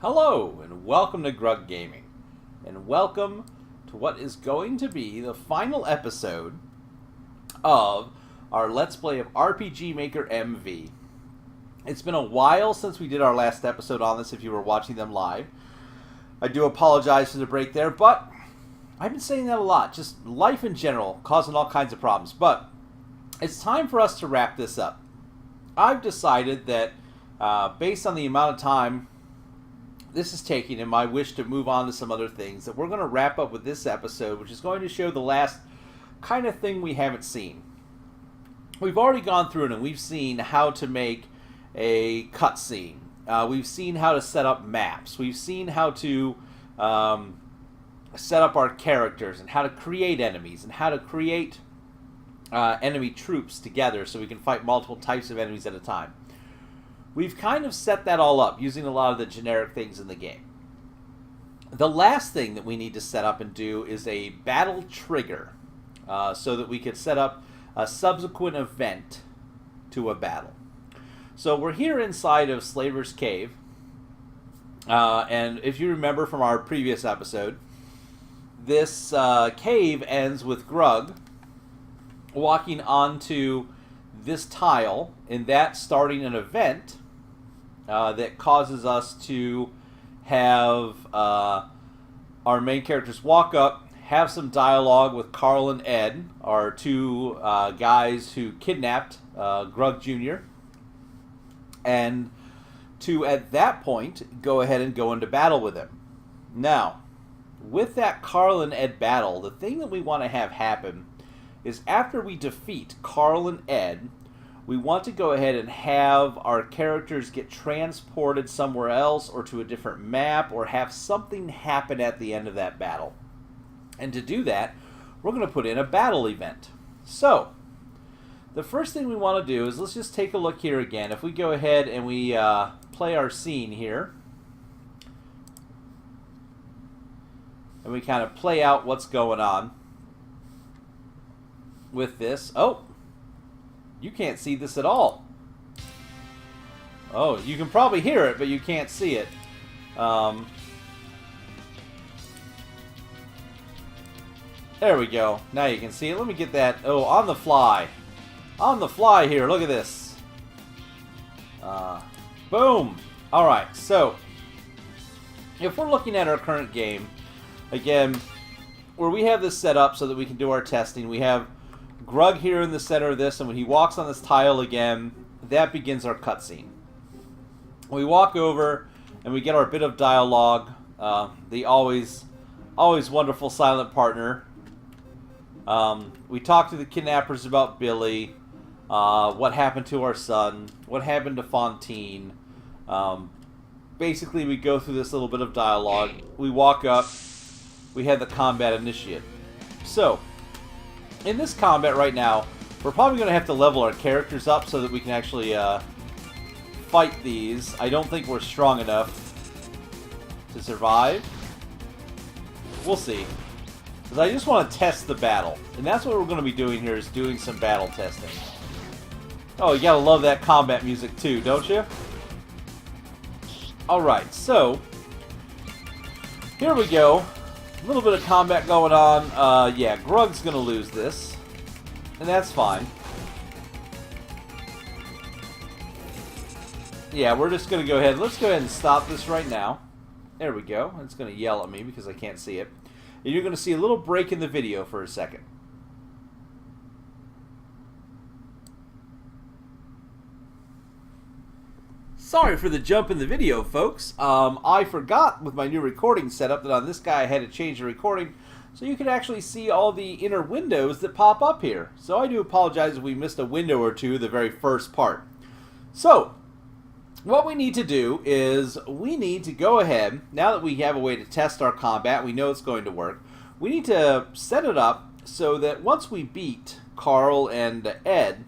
Hello, and welcome to Grug Gaming. And welcome to what is going to be the final episode of our Let's Play of RPG Maker MV. It's been a while since we did our last episode on this if you were watching them live. I do apologize for the break there, but I've been saying that a lot. Just life in general, causing all kinds of problems. But it's time for us to wrap this up. I've decided that based on the amount of time this is taking and my wish to move on to some other things, that we're going to wrap up with this episode, which is going to show the last kind of thing we haven't seen. We've already gone through it and we've seen how to make a cutscene. We've seen how to set up maps. We've seen how to set up our characters and how to create enemies and how to create enemy troops together so we can fight multiple types of enemies at a time. We've kind of set that all up using a lot of the generic things in the game. The last thing that we need to set up and do is a battle trigger so that we can set up a subsequent event to a battle. So we're here inside of Slaver's Cave, and if you remember from our previous episode, this cave ends with Grug walking onto this tile, and that starting an event that causes us to have our main characters walk up, have some dialogue with Carl and Ed, our two guys who kidnapped Grug Jr., and to, at that point, go ahead and go into battle with him. Now, with that Carl and Ed battle, the thing that we want to have happen is after we defeat Carl and Ed, we want to go ahead and have our characters get transported somewhere else or to a different map or have something happen at the end of that battle. And to do that, we're going to put in a battle event. So, the first thing we want to do is let's just take a look here again. If we go ahead and we play our scene here, and we kind of play out what's going on with this. Oh, you can't see this at all. Oh, you can probably hear it, but you can't see it. There we go. Now you can see it. Let me get that. Oh, on the fly. On the fly here. Look at this. Boom. Alright, so if we're looking at our current game, again, where we have this set up so that we can do our testing, we have Grug here in the center of this, and when he walks on this tile again, that begins our cutscene. We walk over, and we get our bit of dialogue, the always wonderful silent partner. We talk to the kidnappers about Billy, what happened to our son, what happened to Fontaine. Basically, we go through this little bit of dialogue. We walk up, we have the combat initiate. So, in this combat right now, we're probably going to have to level our characters up so that we can actually fight these. I don't think we're strong enough to survive. We'll see. Because I just want to test the battle. And that's what we're going to be doing here, is doing some battle testing. Oh, you gotta love that combat music too, don't you? Alright, so here we go. A little bit of combat going on. Yeah, Grug's gonna lose this. And that's fine. Yeah, we're just gonna go ahead. Let's go ahead and stop this right now. There we go. It's gonna yell at me because I can't see it. And you're gonna see a little break in the video for a second. Sorry for the jump in the video, folks. I forgot with my new recording setup that on this guy I had to change the recording so you can actually see all the inner windows that pop up here. So I do apologize if we missed a window or two the very first part. So, what we need to do is we need to go ahead, now that we have a way to test our combat, we know it's going to work, we need to set it up so that once we beat Carl and Ed,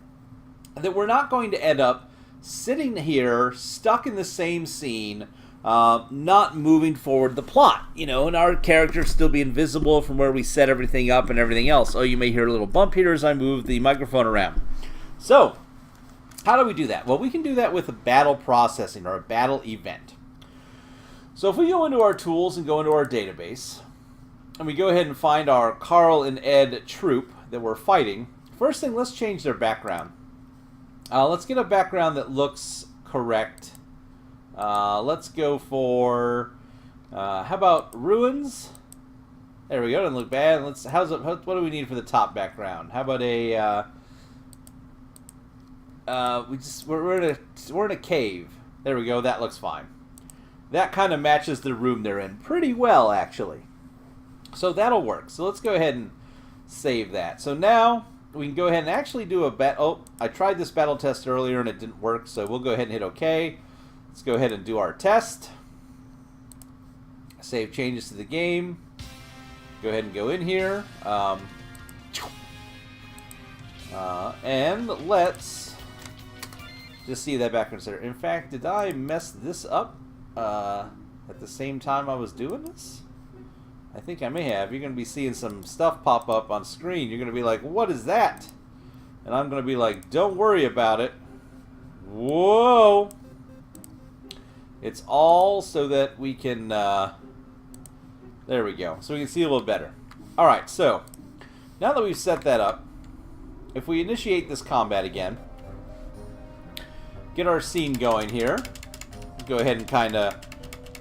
that we're not going to end up sitting here, stuck in the same scene, not moving forward the plot, you know, and our characters still be invisible from where we set everything up and everything else. Oh, you may hear a little bump here as I move the microphone around. So, how do we do that? Well, we can do that with a battle processing or a battle event. So if we go into our tools and go into our database, and we go ahead and find our Carl and Ed troop that we're fighting, first thing, let's change their background. Let's get a background that looks correct. Let's go for, how about ruins? There we go. Doesn't look bad. What do we need for the top background? How about a? We're in a cave. There we go. That looks fine. That kind of matches the room they're in pretty well, actually. So that'll work. So let's go ahead and save that. So now we can go ahead and actually do a Oh, I tried this battle test earlier and it didn't work. So we'll go ahead and hit OK. Let's go ahead and do our test. Save changes to the game. Go ahead and go in here. And let's just see that background center. In fact, did I mess this up at the same time I was doing this? I think I may have. You're going to be seeing some stuff pop up on screen. You're going to be like, what is that? And I'm going to be like, don't worry about it. Whoa! It's all so that we can... there we go. So we can see a little better. Alright, so now that we've set that up, if we initiate this combat again, get our scene going here, go ahead and kind of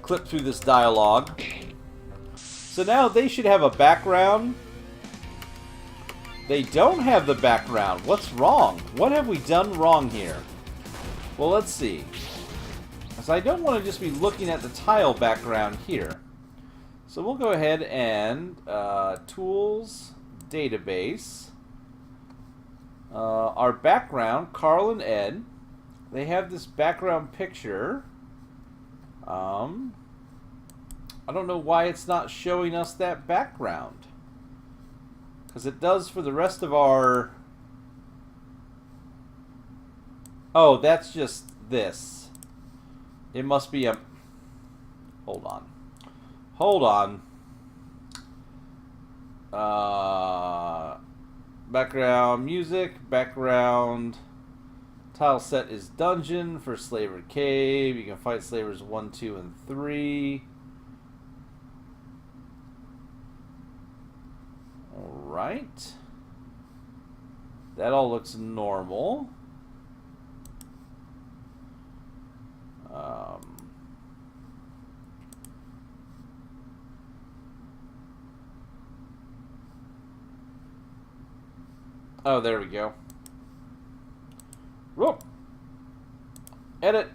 clip through this dialogue. So now they should have a background. They don't have the background. What's wrong? What have we done wrong here? Well, let's see. So I don't want to just be looking at the tile background here. So we'll go ahead and Tools, Database. Our background, Carl and Ed. They have this background picture. I don't know why it's not showing us that background. Because it does for the rest of our... Oh, that's just this. It must be a... Hold on. Hold on. Background music, background tile set is dungeon for Slaver Cave. You can fight Slavers 1, 2, and 3. Alright. That all looks normal. Oh, there we go. Whoop. Edit.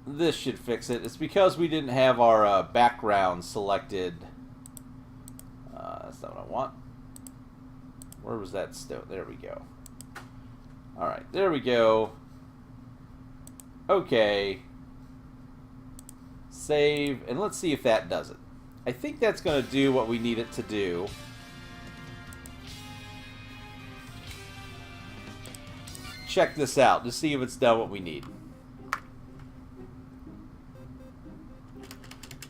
This should fix it. It's because we didn't have our background selected. That's not what I want. Where was that stone? There we go. Alright, there we go. Okay. Save, and let's see if that does it. I think that's going to do what we need it to do. Check this out to see if it's done what we need.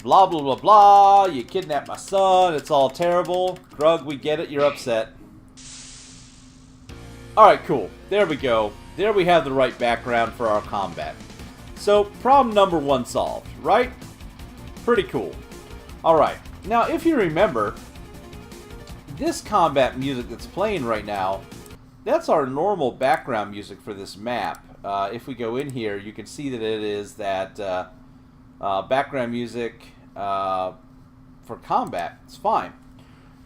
Blah, blah, blah, blah. You kidnapped my son. It's all terrible. Grug, we get it. You're upset. Alright, cool. There we go. There we have the right background for our combat. So, problem number 1 solved, right? Pretty cool. Alright, now if you remember, this combat music that's playing right now, that's our normal background music for this map. If we go in here, you can see that it is that background music for combat. It's fine.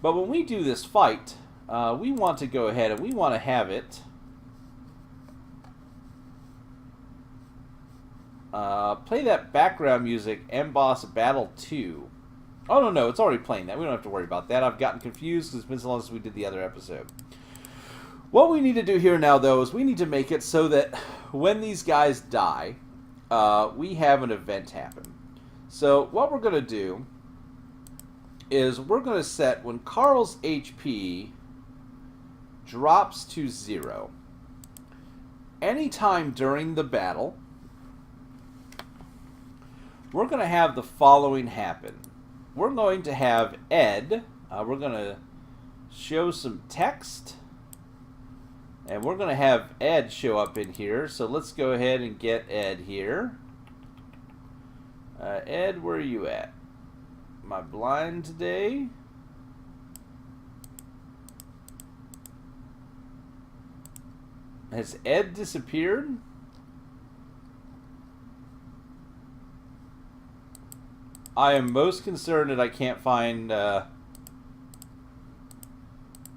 But when we do this fight, we want to go ahead and we want to have it play that background music, Emboss Battle 2. Oh, no, it's already playing that. We don't have to worry about that. I've gotten confused because it's been so long since we did the other episode. What we need to do here now, though, is we need to make it so that when these guys die, we have an event happen. So what we're going to do is we're going to set when Carl's HP drops to 0, anytime during the battle, we're going to have the following happen. We're going to have Ed, we're going to show some text, And we're going to have Ed show up in here. So let's go ahead and get Ed here. Ed, where are you at? Am I blind today? Has Ed disappeared? I am most concerned that I can't find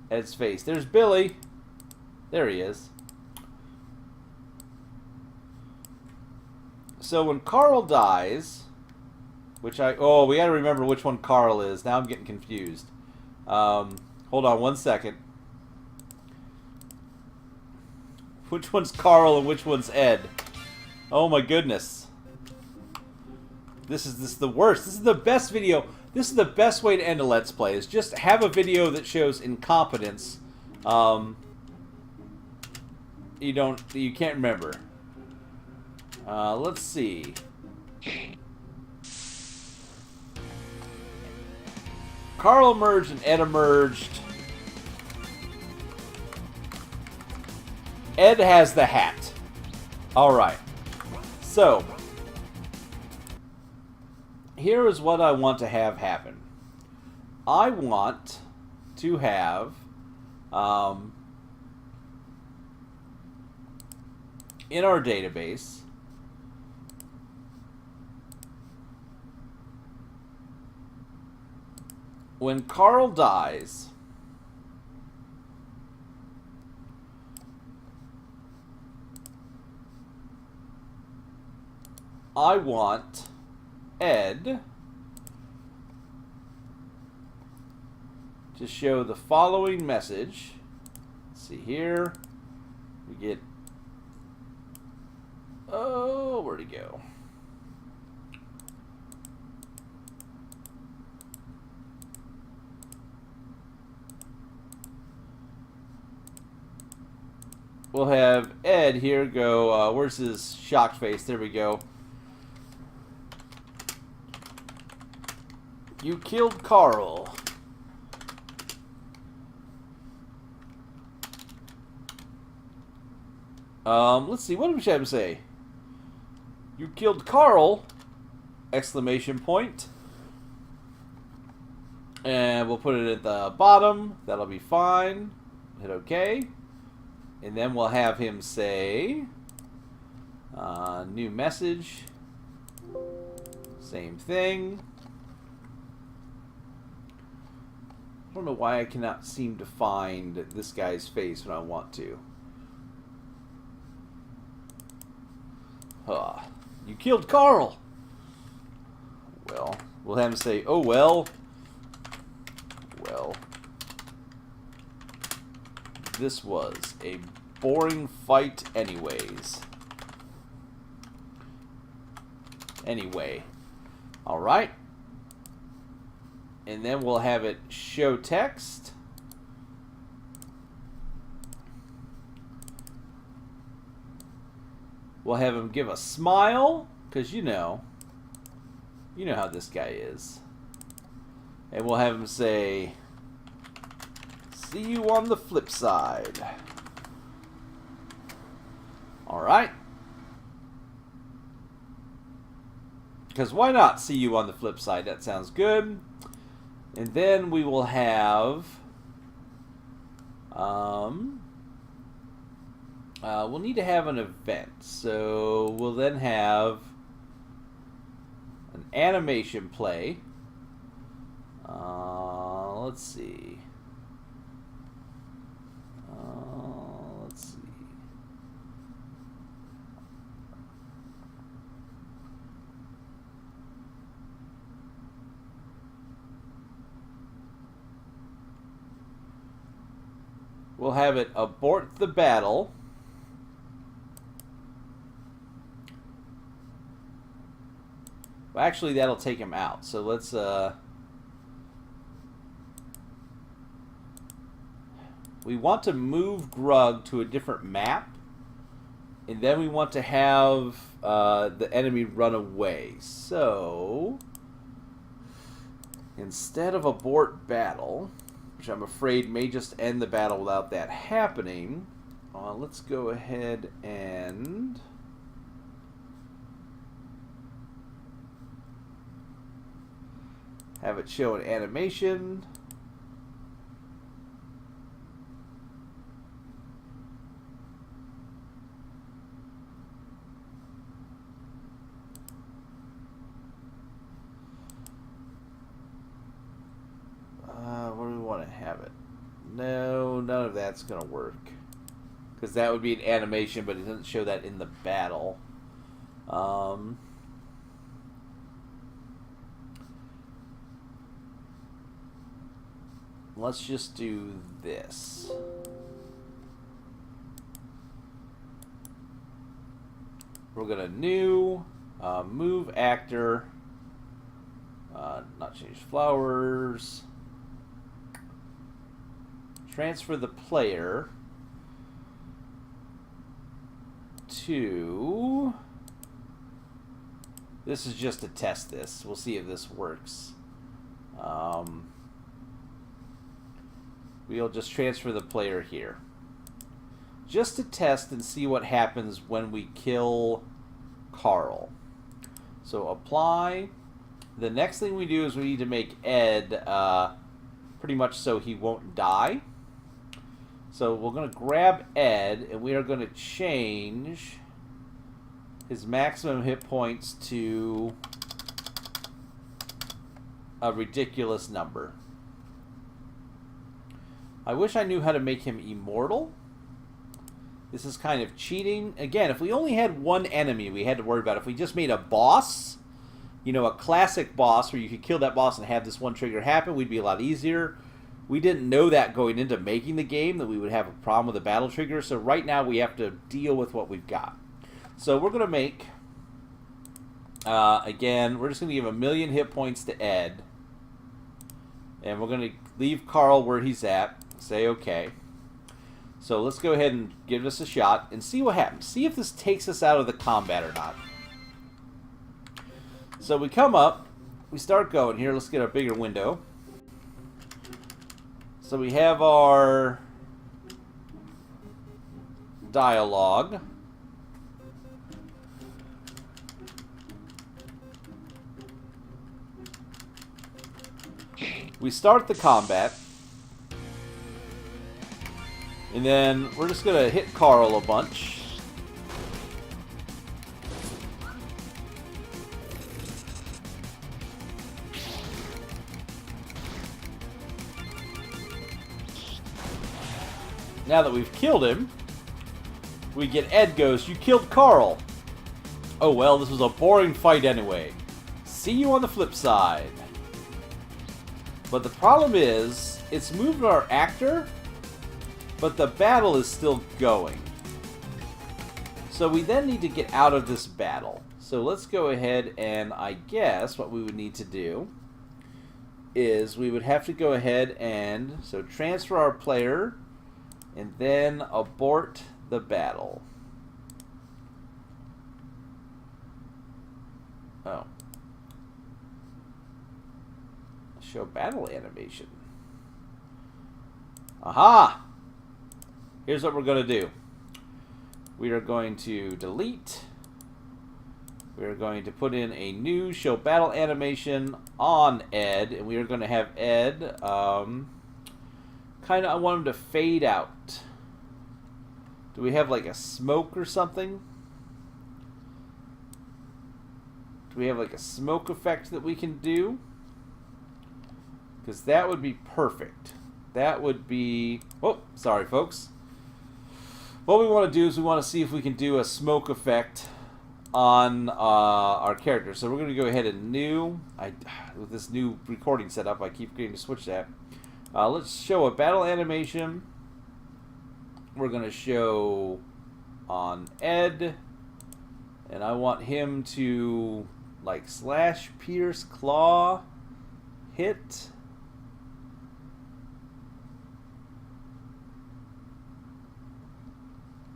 Ed's face. There's Billy. There he is. So when Carl dies, we gotta remember which one Carl is. Now I'm getting confused. Hold on one second. Which one's Carl and which one's Ed? Oh my goodness. This is the worst. This is the best video. This is the best way to end a Let's Play, is just have a video that shows incompetence. You can't remember. Let's see. Carl emerged and Ed emerged. Ed has the hat. Alright. So, here is what I want to have happen. I want to have in our database when Carl dies, I want Ed to show the following message. Let's see here. We get... Oh, where'd he go? We'll have Ed here go, where's his shocked face? There we go. You killed Carl. Let's see, what should I have him say? You killed Carl! Exclamation point. And we'll put it at the bottom. That'll be fine. Hit OK. And then we'll have him say, new message. Same thing. I don't know why I cannot seem to find this guy's face when I want to. You killed Carl! Well, we'll have him say, oh well. Well, this was a boring fight anyways. Anyway. Alright. And then we'll have it show text. We'll have him give a smile, because you know how this guy is. And we'll have him say, see you on the flip side. Alright. Because why not see you on the flip side? That sounds good. And then we will have... we'll need to have an event. So we'll then have an animation play. Let's see. Let's see. We'll have it abort the battle. Well, actually, that'll take him out. So let's we want to move Grug to a different map, and then we want to have the enemy run away. So instead of abort battle, which I'm afraid may just end the battle without that happening, Let's go ahead and have it show an animation. Where do we want to have it? No, none of that's going to work. Because that would be an animation, but it doesn't show that in the battle. Let's just do this. We're going to new, move actor, not change flowers, transfer the player to, this is just to test this. We'll see if this works. We'll just transfer the player here. Just to test and see what happens when we kill Carl. So apply. The next thing we do is we need to make Ed pretty much so he won't die. So we're going to grab Ed and we are going to change his maximum hit points to a ridiculous number. I wish I knew how to make him immortal. This is kind of cheating. Again, if we only had one enemy we had to worry about, if we just made a boss, you know, a classic boss where you could kill that boss and have this one trigger happen, we'd be a lot easier. We didn't know that going into making the game, that we would have a problem with the battle trigger, so right now we have to deal with what we've got. So we're going to make, again, we're just going to give 1,000,000 hit points to Ed. And we're going to leave Carl where he's at. Say okay. So let's go ahead and give this a shot and see what happens. See if this takes us out of the combat or not. So we come up. We start going here. Let's get a bigger window. So we have our dialogue. We start the combat. And then we're just going to hit Carl a bunch. Now that we've killed him, we get Ed goes, "You killed Carl." Oh well, this was a boring fight anyway. See you on the flip side. But the problem is, it's moved our actor, but the battle is still going. So we then need to get out of this battle. So let's go ahead and I guess what we would need to do is we would have to go ahead and so transfer our player and then abort the battle. Oh. Show battle animation. Aha! Here's what we're going to do. We are going to delete. We are going to put in a new show battle animation on Ed, and we are going to have Ed kind of, I want him to fade out. Do we have like a smoke or something? Do we have like a smoke effect that we can do? Because that would be perfect. That would be... Oh, sorry, folks. What we want to do is we want to see if we can do a smoke effect on our character. So we're going to go ahead and new... with this new recording setup, I keep getting to switch that. Let's show a battle animation. We're going to show on Ed. And I want him to like slash, pierce, claw, hit...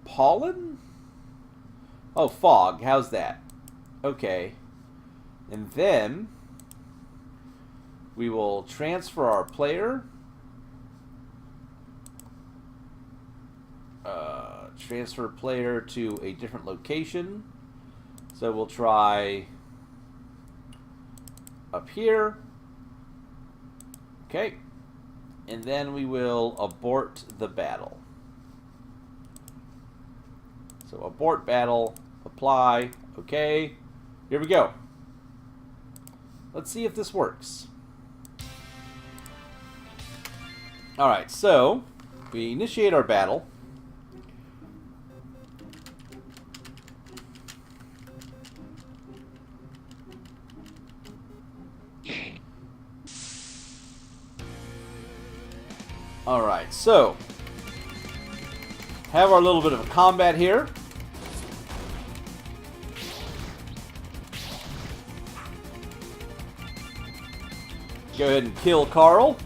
pollen? Oh, fog. How's that? Okay. And then we will transfer our player. transfer player to a different location. So we'll try up here. Okay. And then we will abort the battle. So abort battle, apply, okay. Here we go. Let's see if this works. Alright, so we initiate our battle. Alright, so have our little bit of a combat here. Go ahead and kill Carl.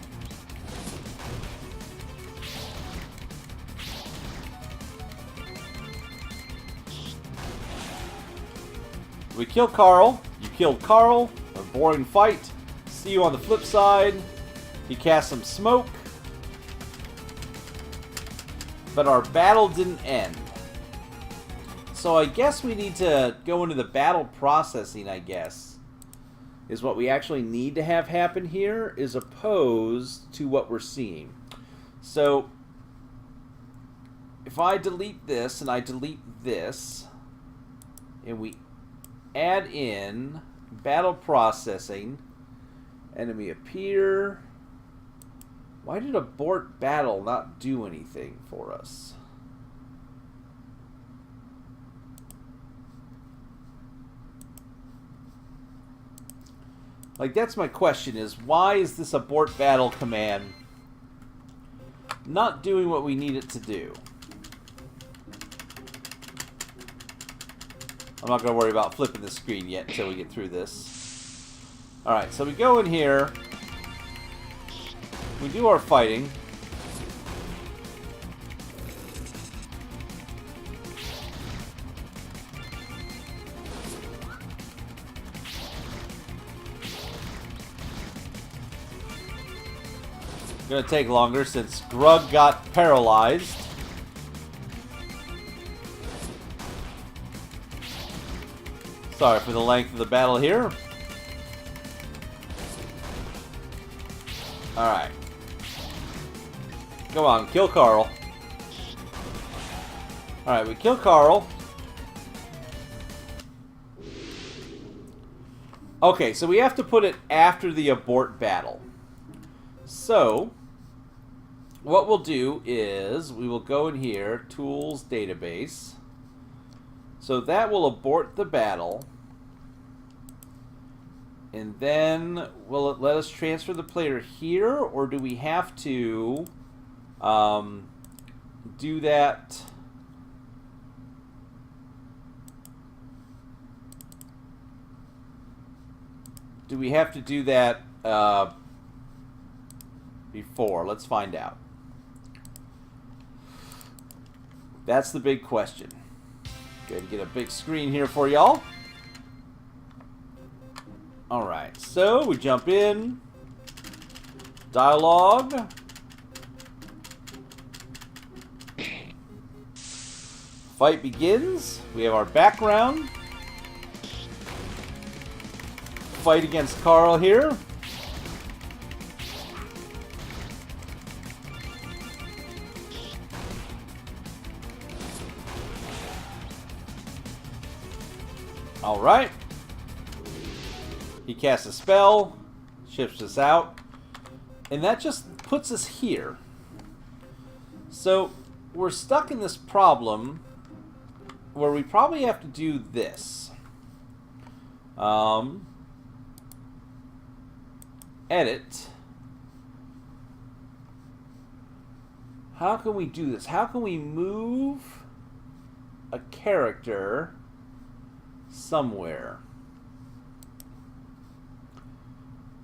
We kill Carl. You killed Carl. A boring fight. See you on the flip side. He cast some smoke. But our battle didn't end. So I guess we need to go into the battle processing, I guess, is what we actually need to have happen here, as opposed to what we're seeing. So if I delete this and I delete this, and we add in battle processing, enemy appear. Why did abort battle not do anything for us? Like, that's my question, is why is this abort battle command not doing what we need it to do? I'm not going to worry about flipping the screen yet until we get through this. Alright, so we go in here. We do our fighting. Gonna take longer since Grug got paralyzed. Sorry for the length of the battle here. Alright. Come on, kill Carl. Alright, we kill Carl. Okay, so we have to put it after the abort battle. So, what we'll do is we will go in here, Tools, Database. So that will abort the battle. And then, will it let us transfer the player here, or do we have to do that? Do we have to do that before? Let's find out. That's the big question. Go ahead and get a big screen here for y'all. Alright, so we jump in. Dialogue. Fight begins. We have our background. Fight against Carl here. Alright. He casts a spell, shifts us out, and that just puts us here. So we're stuck in this problem where we probably have to do this. Edit. How can we do this? How can we move a character somewhere?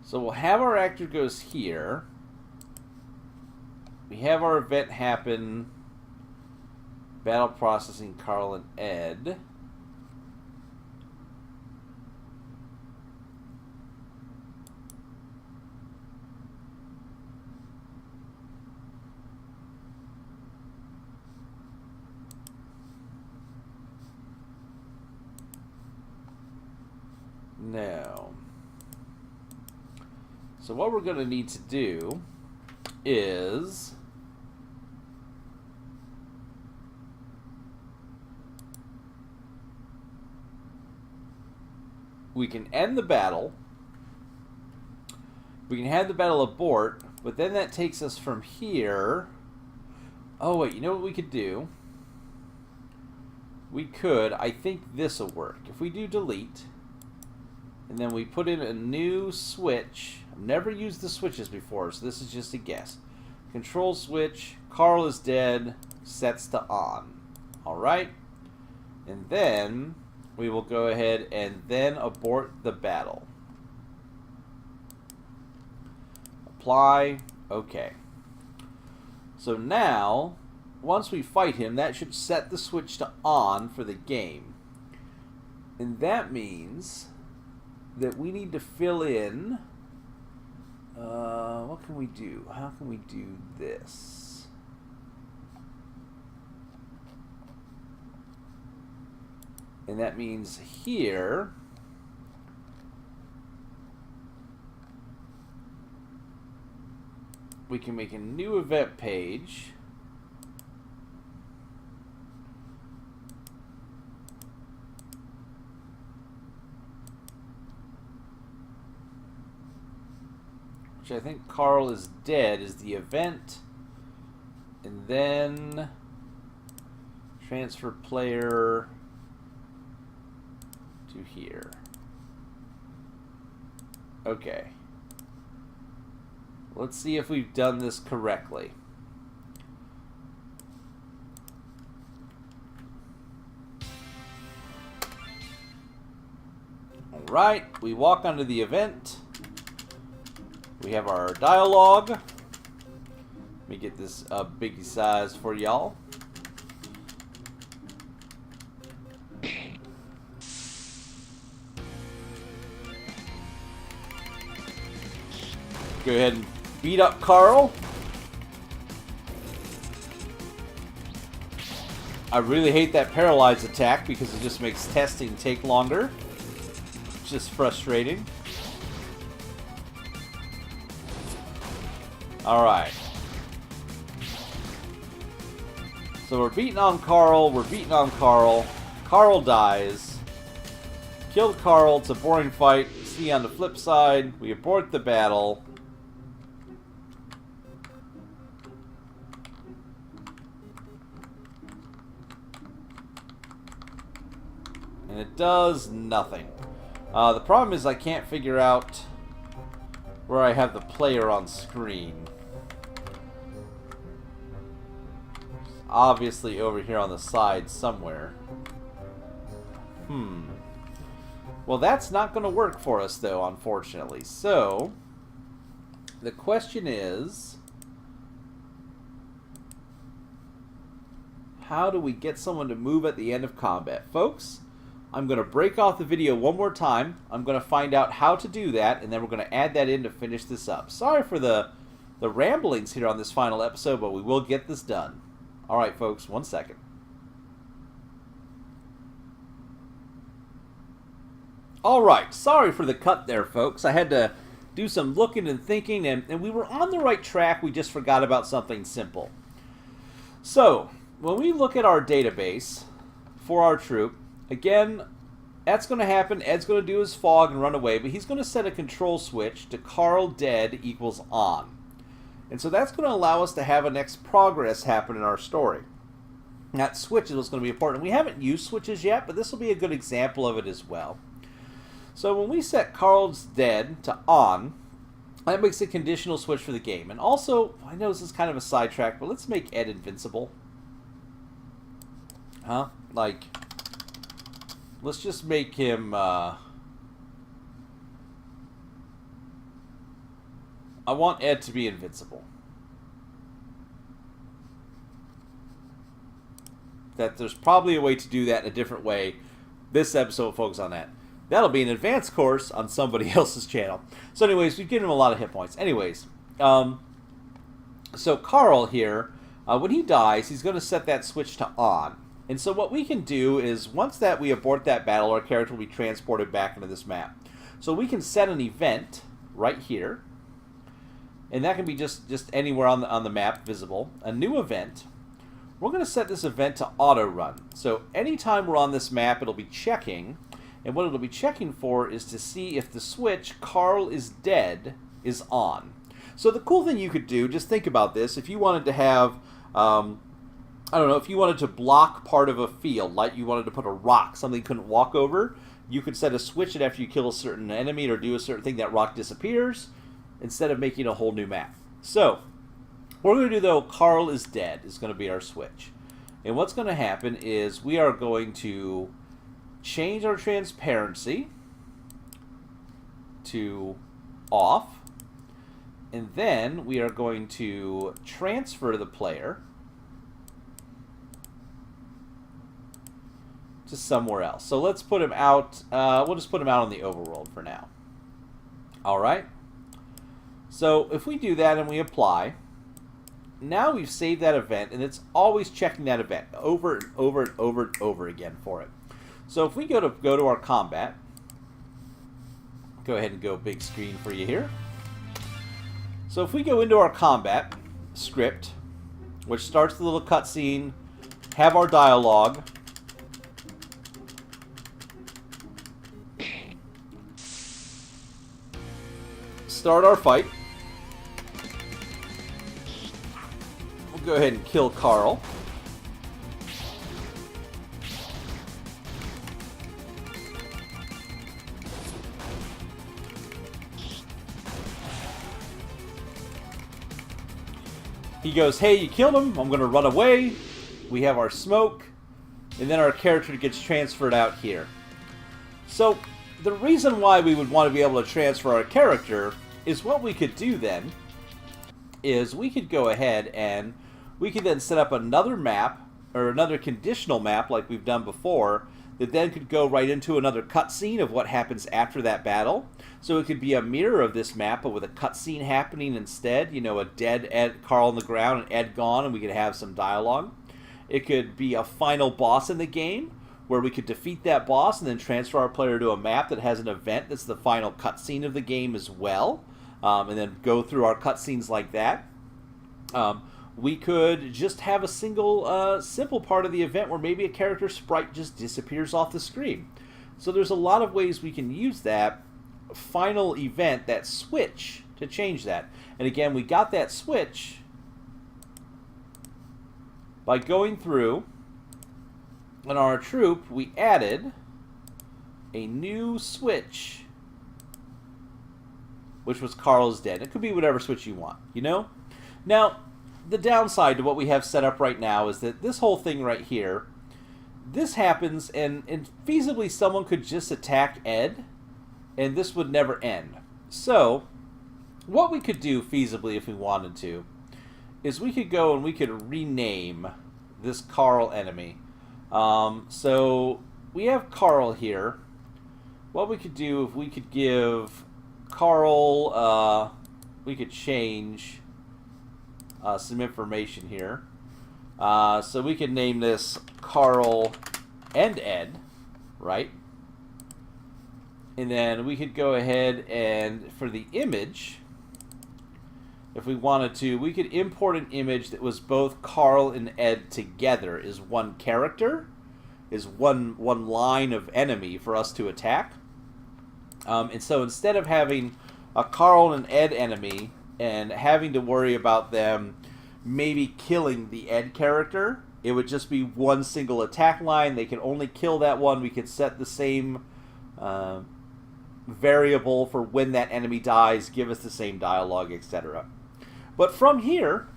So we'll have our actor goes here. We have our event happen. Battle processing Carl and Ed. Now, so what we're going to need to do is we can end the battle. We can have the battle abort, but then that takes us from here. Oh, wait, you know what we could do? We could, I think this will work. If we do delete, and then we put in a new switch. I've never used the switches before, so this is just a guess. Control switch, Carl is dead, sets to on. Alright? And then we will go ahead and then abort the battle. Apply. Okay. So now, once we fight him, that should set the switch to on for the game. And that means that we need to fill in... what can we do? How can we do this? And that means here... we can make a new event page. Which I think Carl is dead is the event. And then transfer player to here. Okay. Let's see if we've done this correctly. Alright, we walk onto the event. We have our dialogue. Let me get this biggie size for y'all. Go ahead and beat up Carl. I really hate that paralyze attack because it just makes testing take longer. It's just frustrating. Alright. So we're beating on Carl. We're beating on Carl. Carl dies. Killed Carl. It's a boring fight. See on the flip side, we abort the battle. And it does nothing. The problem is I can't figure out where I have the player on screen. It's obviously over here on the side somewhere. Well, that's not going to work for us, though, unfortunately. So, the question is, how do we get someone to move at the end of combat? Folks, I'm going to break off the video one more time. I'm going to find out how to do that, and then we're going to add that in to finish this up. Sorry for the ramblings here on this final episode, but we will get this done. Alright, folks, 1 second. Alright, sorry for the cut there, folks. I had to do some looking and thinking, and we were on the right track. We just forgot about something simple. So, when we look at our database for our troop, again, that's going to happen. Ed's going to do his fog and run away, but he's going to set a control switch to Carl dead equals on. And so that's going to allow us to have a next progress happen in our story. And that switch is what's going to be important. We haven't used switches yet, but this will be a good example of it as well. So when we set Carl's dead to on, that makes a conditional switch for the game. And also, I know this is kind of a sidetrack, but let's make Ed invincible. Huh? Like, let's just make him, I want Ed to be invincible. That there's probably a way to do that in a different way. This episode will focus on that. That'll be an advanced course on somebody else's channel. So anyways, we've given him a lot of hit points. Anyways, so Carl here, when he dies, he's going to set that switch to on. And so what we can do is, once that we abort that battle, our character will be transported back into this map. So we can set an event right here, and that can be just anywhere on the map visible. A new event. We're going to set this event to auto run. So anytime we're on this map, it'll be checking, and what it'll be checking for is to see if the switch "Carl is dead" is on. So the cool thing you could do, just think about this, if you wanted to have, I don't know, if you wanted to block part of a field, like you wanted to put a rock, something you couldn't walk over, you could set a switch, and after you kill a certain enemy or do a certain thing, that rock disappears, instead of making a whole new map. So, what we're going to do, though, "Carl is dead" is going to be our switch. And what's going to happen is we are going to change our transparency to off, and then we are going to transfer the player to somewhere else. So let's put him out, we'll just put him out on the overworld for now. Alright? So if we do that and we apply, now we've saved that event, and it's always checking that event over and over and over and over again for it. So if we go to our combat, go ahead and go big screen for you here. So if we go into our combat script, which starts the little cutscene, have our dialogue, start our fight. We'll go ahead and kill Carl. He goes, "Hey, you killed him. I'm going to run away." We have our smoke, and then our character gets transferred out here. So the reason why we would want to be able to transfer our character is what we could do then is we could go ahead and we could then set up another map, or another conditional map like we've done before, that then could go right into another cutscene of what happens after that battle. So it could be a mirror of this map, but with a cutscene happening instead. You know, a dead Ed, Carl on the ground, and Ed gone, and we could have some dialogue. It could be a final boss in the game, where we could defeat that boss and then transfer our player to a map that has an event that's the final cutscene of the game as well, and then go through our cutscenes like that. We could just have a single, simple part of the event where maybe a character sprite just disappears off the screen. So there's a lot of ways we can use that final event, that switch, to change that. And again, we got that switch by going through, and our troop, we added a new switch, which was "Carl's dead." It could be whatever switch you want, you know? Now, the downside to what we have set up right now is that this whole thing right here, this happens, and feasibly someone could just attack Ed, and this would never end. So, what we could do feasibly if we wanted to, is we could go and we could rename this Carl enemy. So, we have Carl here. What we could do if we could give Carl, we could change some information here. So we could name this Carl and Ed, right? And then we could go ahead and, for the image, if we wanted to, we could import an image that was both Carl and Ed together as one character, is one line of enemy for us to attack. And so instead of having a Carl and Ed enemy and having to worry about them maybe killing the Ed character, it would just be one single attack line. They can only kill that one. We could set the same variable for when that enemy dies, give us the same dialogue, etc. But from here,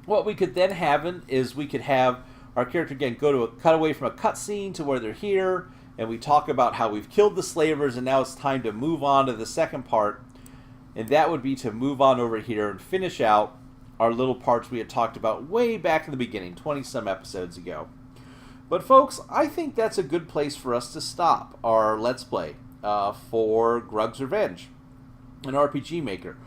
what we could then have is we could have our character again go to a cutaway from a cutscene to where they're here, and we talk about how we've killed the slavers, and now it's time to move on to the second part, and that would be to move on over here and finish out our little parts we had talked about way back in the beginning, 20-some episodes ago. But folks, I think that's a good place for us to stop our Let's Play for Grug's Revenge, an RPG Maker.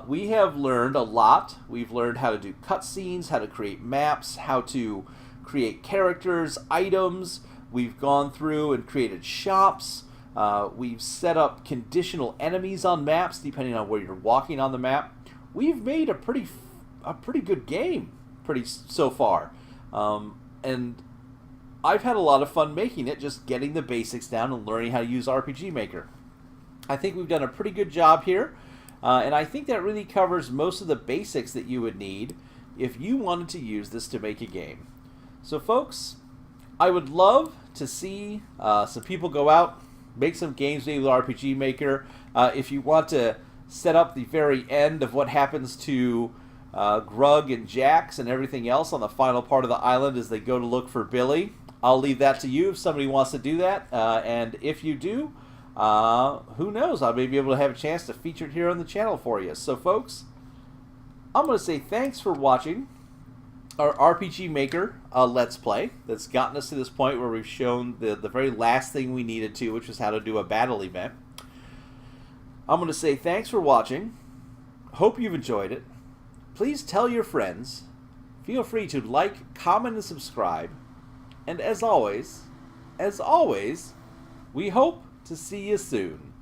We have learned a lot. We've learned how to do cutscenes, how to create maps, how to create characters, items. We've gone through and created shops. We've set up conditional enemies on maps depending on where you're walking on the map. We've made a pretty good game so far, and I've had a lot of fun making it, just getting the basics down and learning how to use RPG Maker. I think we've done a pretty good job here, and I think that really covers most of the basics that you would need if you wanted to use this to make a game. So folks, I would love to see some people go out, make some games maybe with RPG Maker. If you want to set up the very end of what happens to Grug and Jax and everything else on the final part of the island as they go to look for Billy, I'll leave that to you if somebody wants to do that. And if you do, who knows, I may be able to have a chance to feature it here on the channel for you. So folks, I'm going to say thanks for watching our RPG Maker Let's Play that's gotten us to this point where we've shown the very last thing we needed to, which was how to do a battle event. I'm going to say thanks for watching. Hope you've enjoyed it. Please tell your friends. Feel free to like, comment, and subscribe. And as always, we hope to see you soon.